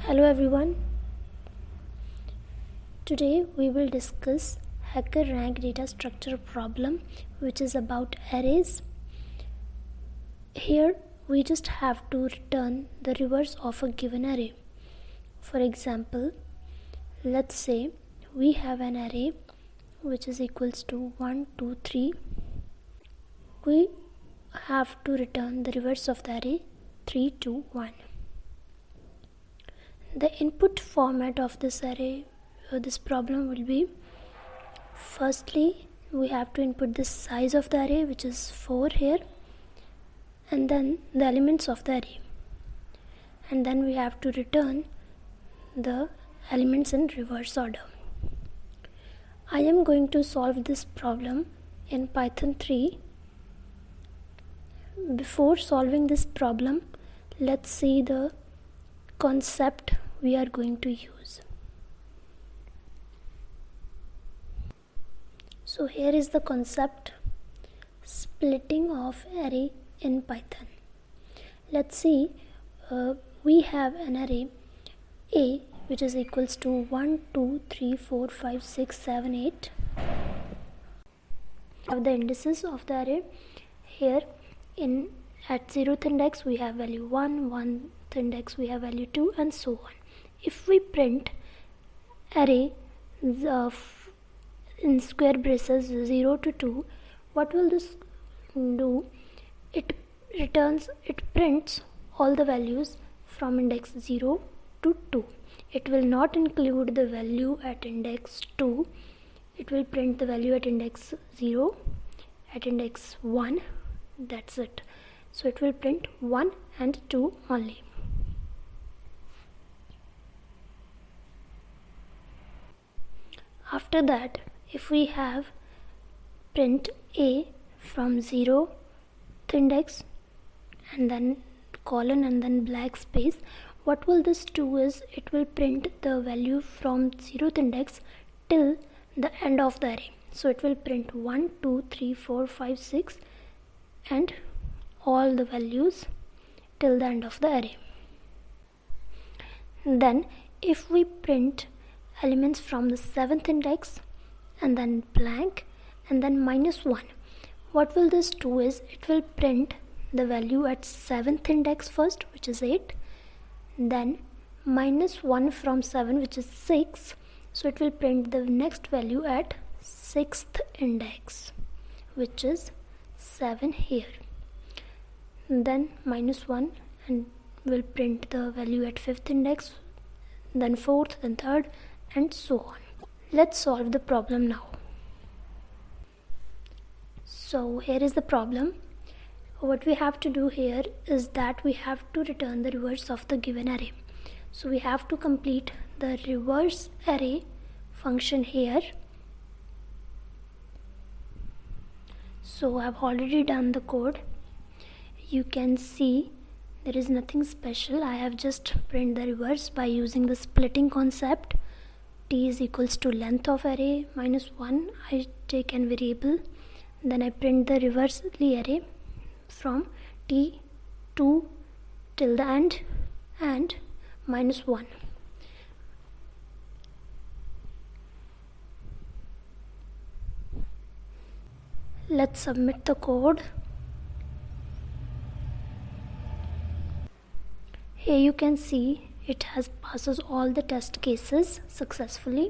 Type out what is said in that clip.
Hello everyone. Today we will discuss hacker rank data structure problem, which is about arrays. Here we just have to return the reverse of a given array. For example, let's say we have an array which is equals to 1, 2, 3. We have to return the reverse of the array 3, 2, 1. The input format of this array, this problem will be, firstly we have to input the size of the array, which is 4 here, and then the elements of the array, and then we have to return the elements in reverse order. I am going to solve this problem in Python 3. Before solving this problem, let's see the concept we are going to use. So here is the concept: splitting of array in Python. Let's see, we have an array A which is equals to 1, 2, 3, 4, 5, 6, 7, 8. Have the indices of the array. Here at 0th index we have value 1, 1th index we have value 2, and so on. If we print array in square braces 0 to 2, what will this do? It prints all the values from index 0 to 2. It will not include the value at index 2. It will print the value at index 0, at index 1. That's it. So it will print 1 and 2 only. After that, if we have print A from 0th index and then colon and then black space, what will this do is it will print the value from 0th index till the end of the array. So it will print 1, 2, 3, 4, 5, 6 and all the values till the end of the array. Then if we print elements from the 7th index and then blank and then -1, what will this do is it will print the value at 7th index first, which is 8, then -1 from 7, which is 6. So it will print the next value at 6th index, which is 7 here. Then -1 and will print the value at 5th index, then 4th, then 3rd, and so on. Let's solve the problem now. So here is the problem. What we have to do here is that we have to return the reverse of the given array. So we have to complete the reverse array function here. So I've already done the code. You can see there is nothing special. I have just print the reverse by using the splitting concept. T is equals to length of array -1. I take an variable, then I print the reversely array from T2 till the end and -1. Let's submit the code. Here you can see it has passes all the test cases successfully.